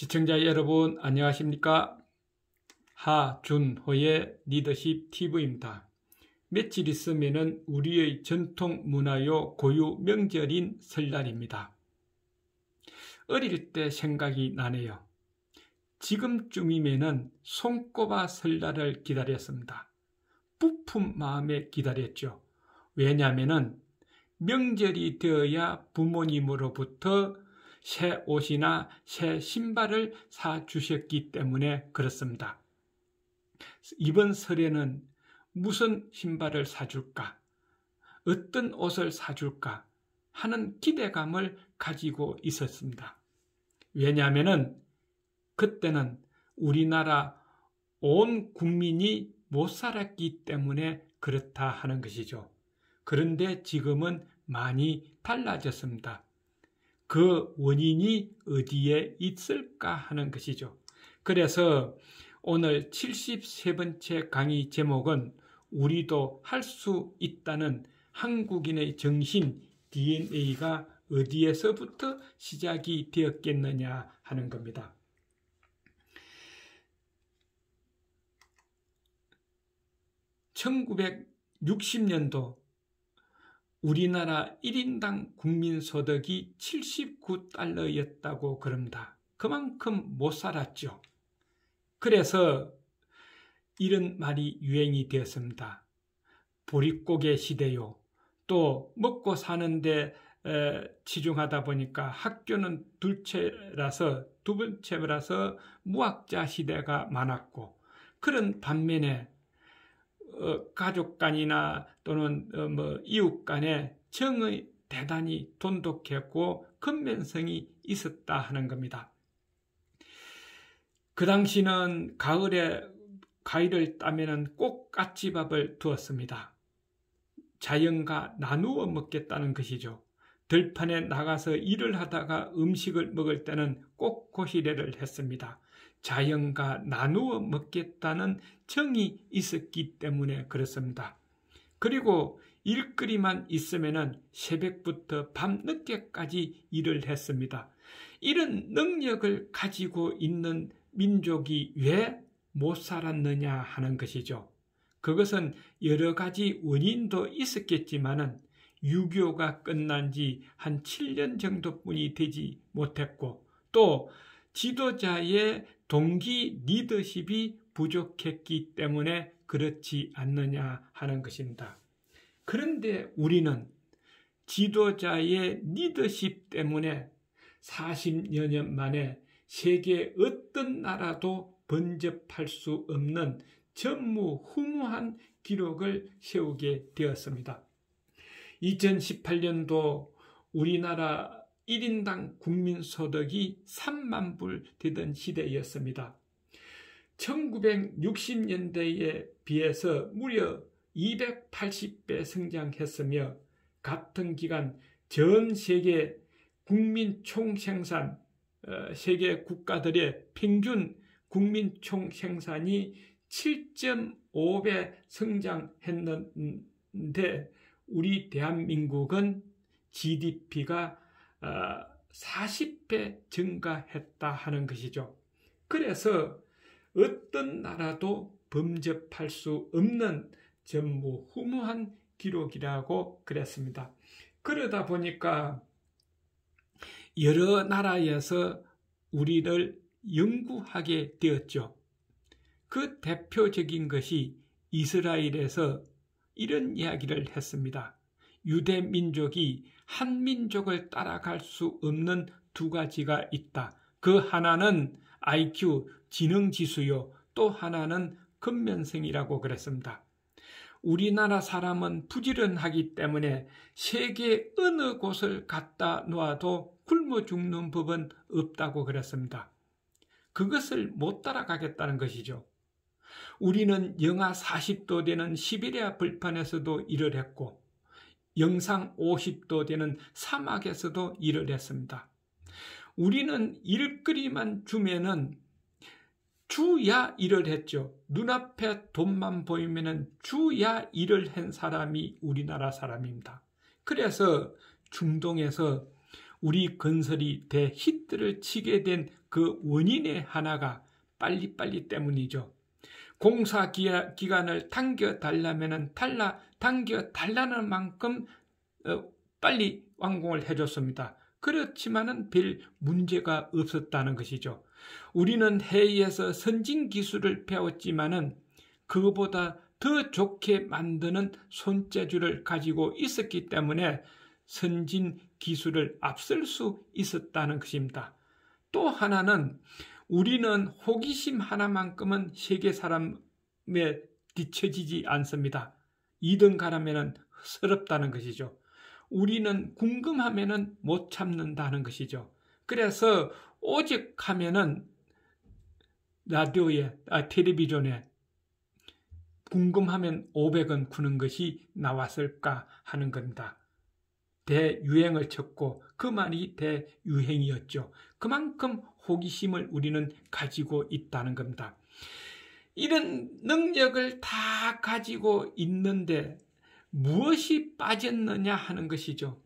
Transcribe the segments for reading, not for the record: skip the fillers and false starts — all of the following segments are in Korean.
시청자 여러분 안녕하십니까? 하준호의 리더십 TV입니다. 며칠 있으면 우리의 전통 문화요 고유 명절인 설날입니다. 어릴 때 생각이 나네요. 지금쯤이면 손꼽아 설날을 기다렸습니다. 부푼 마음에 기다렸죠. 왜냐하면 명절이 되어야 부모님으로부터 새 옷이나 새 신발을 사주셨기 때문에 그렇습니다. 이번 설에는 무슨 신발을 사줄까? 어떤 옷을 사줄까? 하는 기대감을 가지고 있었습니다. 왜냐하면 그때는 우리나라 온 국민이 못 살았기 때문에 그렇다 하는 것이죠. 그런데 지금은 많이 달라졌습니다. 그 원인이 어디에 있을까 하는 것이죠. 그래서 오늘 73번째 강의 제목은 우리도 할 수 있다는 한국인의 정신 DNA가 어디에서부터 시작이 되었겠느냐 하는 겁니다. 1960년도 우리나라 1인당 국민소득이 79달러였다고 그럽니다. 그만큼 못 살았죠. 그래서 이런 말이 유행이 되었습니다. 보릿고개 시대요. 또 먹고 사는데 치중하다 보니까 학교는 두 번째라서 무학자 시대가 많았고, 그런 반면에 가족 간이나 또는 이웃 간에 정이 대단히 돈독했고 근면성이 있었다 하는 겁니다. 그 당시는 가을에 과일을 따면 꼭 까치밥을 두었습니다. 자연과 나누어 먹겠다는 것이죠. 들판에 나가서 일을 하다가 음식을 먹을 때는 꼭 고시래를 했습니다. 자연과 나누어 먹겠다는 정이 있었기 때문에 그렇습니다. 그리고 일거리만 있으면 새벽부터 밤늦게까지 일을 했습니다. 이런 능력을 가지고 있는 민족이 왜 못 살았느냐 하는 것이죠. 그것은 여러 가지 원인도 있었겠지만은 유교가 끝난 지 한 7년 정도뿐이 되지 못했고, 또 지도자의 동기 리더십이 부족했기 때문에 그렇지 않느냐 하는 것입니다. 그런데 우리는 지도자의 리더십 때문에 40여 년 만에 세계 어떤 나라도 번접할 수 없는 전무후무한 기록을 세우게 되었습니다. 2018년도 우리나라 1인당 국민소득이 3만 불 되던 시대였습니다. 1960년대에 비해서 무려 280배 성장했으며 같은 기간 전 세계 국민 총생산, 세계 국가들의 평균 국민 총생산이 7.5배 성장했는데 우리 대한민국은 GDP가 40배 증가했다 하는 것이죠. 그래서 어떤 나라도 범접할 수 없는 전무후무한 기록이라고 그랬습니다. 그러다 보니까 여러 나라에서 우리를 연구하게 되었죠. 그 대표적인 것이 이스라엘에서 이런 이야기를 했습니다. 유대 민족이 한 민족을 따라갈 수 없는 두 가지가 있다. 그 하나는 IQ, 지능지수요. 또 하나는 근면성이라고 그랬습니다. 우리나라 사람은 부지런하기 때문에 세계 어느 곳을 갖다 놓아도 굶어 죽는 법은 없다고 그랬습니다. 그것을 못 따라가겠다는 것이죠. 우리는 영하 40도 되는 시베리아 벌판에서도 일을 했고 영상 50도 되는 사막에서도 일을 했습니다. 우리는 일거리만 주면은 주야 일을 했죠. 눈앞에 돈만 보이면은 주야 일을 한 사람이 우리나라 사람입니다. 그래서 중동에서 우리 건설이 대히트를 치게 된 그 원인의 하나가 빨리빨리 때문이죠. 공사 기간을 당겨달라면 당겨달라는 만큼 빨리 완공을 해줬습니다. 그렇지만은 별 문제가 없었다는 것이죠. 우리는 해외에서 선진 기술을 배웠지만은 그것보다 더 좋게 만드는 손재주를 가지고 있었기 때문에 선진 기술을 앞설 수 있었다는 것입니다. 또 하나는 우리는 호기심 하나만큼은 세계 사람에 뒤처지지 않습니다. 2등 가라면 서럽다는 것이죠. 우리는 궁금하면 못 참는다는 것이죠. 그래서 오직 하면은 라디오에, 텔레비전에 궁금하면 500원 구는 것이 나왔을까 하는 겁니다. 대유행을 쳤고 그 말이 대유행이었죠. 그만큼 호기심을 우리는 가지고 있다는 겁니다. 이런 능력을 다 가지고 있는데 무엇이 빠졌느냐 하는 것이죠.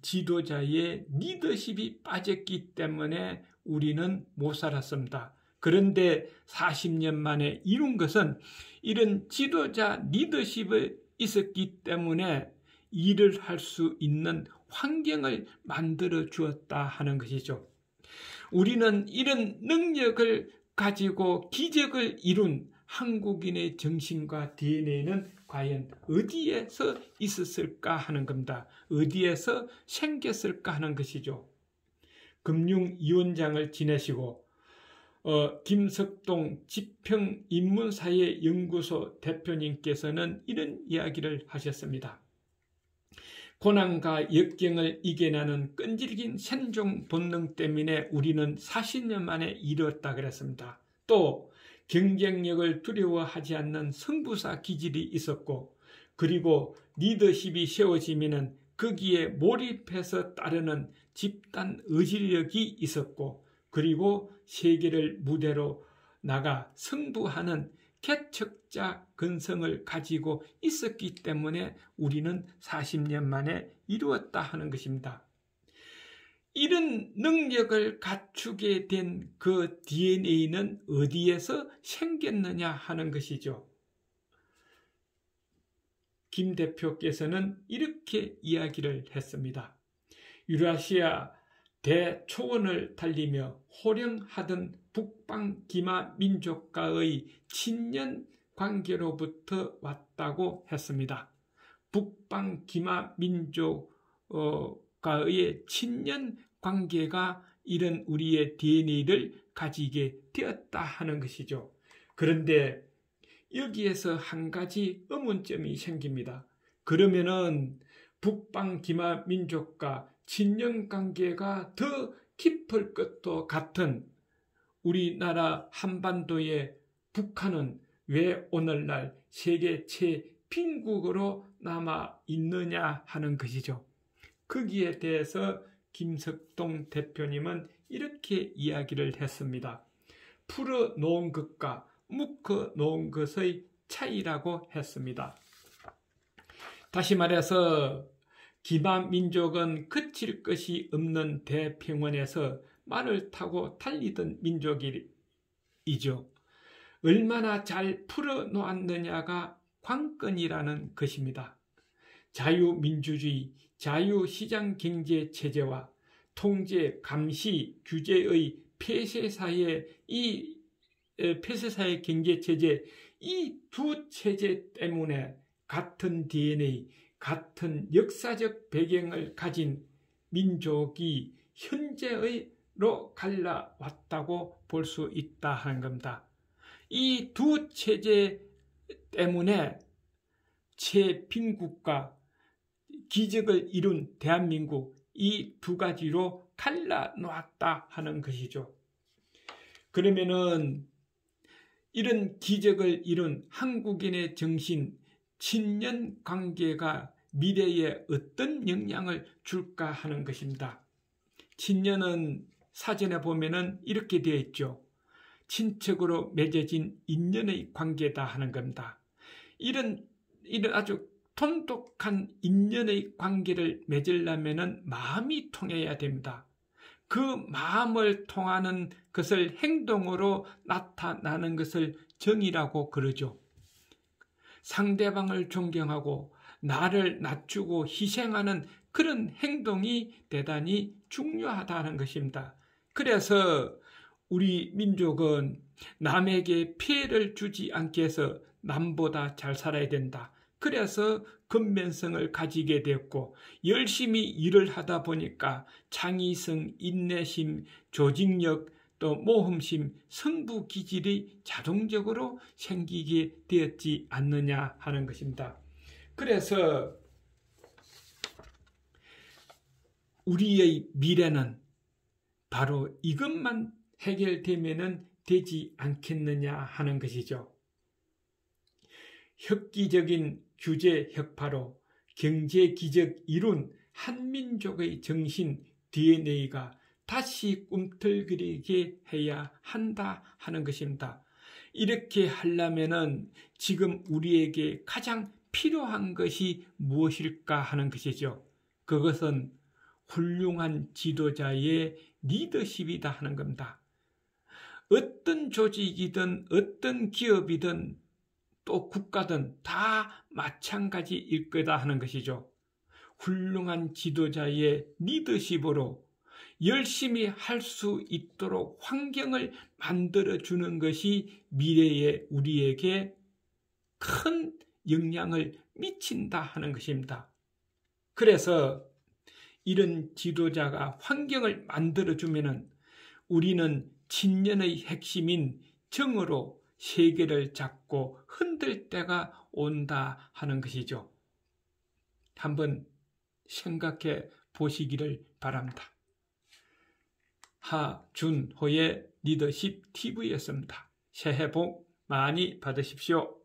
지도자의 리더십이 빠졌기 때문에 우리는 못 살았습니다. 그런데 40년 만에 이룬 것은 이런 지도자 리더십이 있었기 때문에 일을 할 수 있는 환경을 만들어 주었다 하는 것이죠. 우리는 이런 능력을 가지고 기적을 이룬 한국인의 정신과 DNA는 과연 어디에서 있었을까 하는 겁니다. 어디에서 생겼을까 하는 것이죠. 금융위원장을 지내시고 김석동 지평인문사회연구소 대표님께서는 이런 이야기를 하셨습니다. 고난과 역경을 이겨내는 끈질긴 생존 본능 때문에 우리는 40년 만에 이뤘다 그랬습니다. 또 경쟁력을 두려워하지 않는 성부사 기질이 있었고, 그리고 리더십이 세워지면 거기에 몰입해서 따르는 집단 의지력이 있었고, 그리고 세계를 무대로 나가 승부하는 개척자 근성을 가지고 있었기 때문에 우리는 40년 만에 이루었다 하는 것입니다. 이런 능력을 갖추게 된 그 DNA는 어디에서 생겼느냐 하는 것이죠. 김 대표께서는 이렇게 이야기를 했습니다. 유라시아 대초원을 달리며 호령하던 북방 기마 민족과의 친년 관계로부터 왔다고 했습니다. 북방 기마 민족과의 친년 관계가 이런 우리의 DNA를 가지게 되었다 하는 것이죠. 그런데 여기에서 한 가지 의문점이 생깁니다. 그러면은 북방 기마 민족과 친년 관계가 더 깊을 것도 같은 우리나라 한반도의 북한은 왜 오늘날 세계 최빈국으로 남아 있느냐 하는 것이죠. 거기에 대해서 김석동 대표님은 이렇게 이야기를 했습니다. 풀어놓은 것과 묶어놓은 것의 차이라고 했습니다. 다시 말해서 기마민족은 그칠 것이 없는 대평원에서 말을 타고 달리던 민족이죠. 얼마나 잘 풀어놓았느냐가 관건이라는 것입니다. 자유민주주의, 자유시장경제체제와 통제, 감시, 규제의 폐쇄사회 경제체제, 이 두 체제 때문에 같은 DNA, 같은 역사적 배경을 가진 민족이 현재로 갈라왔다고 볼 수 있다 하는 겁니다. 이 두 체제 때문에 최빈국과 기적을 이룬 대한민국, 이 두 가지로 갈라놓았다 하는 것이죠. 그러면은 이런 기적을 이룬 한국인의 정신, 친년 관계가 미래에 어떤 영향을 줄까 하는 것입니다. 친년은 사전에 보면은 이렇게 되어 있죠. 친척으로 맺어진 인연의 관계다 하는 겁니다. 이런 아주 돈독한 인연의 관계를 맺으려면은 마음이 통해야 됩니다. 그 마음을 통하는 것을 행동으로 나타나는 것을 정의라고 그러죠. 상대방을 존경하고 나를 낮추고 희생하는 그런 행동이 대단히 중요하다는 것입니다. 그래서 우리 민족은 남에게 피해를 주지 않게 해서 남보다 잘 살아야 된다. 그래서 근면성을 가지게 됐고 열심히 일을 하다 보니까 창의성, 인내심, 조직력, 또 모험심, 승부기질이 자동적으로 생기게 되었지 않느냐 하는 것입니다. 그래서 우리의 미래는 바로 이것만 해결되면 되지 않겠느냐 하는 것이죠. 획기적인 규제 혁파로 경제기적 이룬 한민족의 정신 DNA가 다시 꿈틀거리게 해야 한다 하는 것입니다. 이렇게 하려면은 지금 우리에게 가장 필요한 것이 무엇일까 하는 것이죠. 그것은 훌륭한 지도자의 리더십이다 하는 겁니다. 어떤 조직이든 어떤 기업이든 또 국가든 다 마찬가지일 거다 하는 것이죠. 훌륭한 지도자의 리더십으로 열심히 할 수 있도록 환경을 만들어주는 것이 미래에 우리에게 큰 영향을 미친다 하는 것입니다. 그래서 이런 지도자가 환경을 만들어주면 우리는 친년의 핵심인 정으로 세계를 잡고 흔들 때가 온다 하는 것이죠. 한번 생각해 보시기를 바랍니다. 하준호의 리더십 TV였습니다. 새해 복 많이 받으십시오.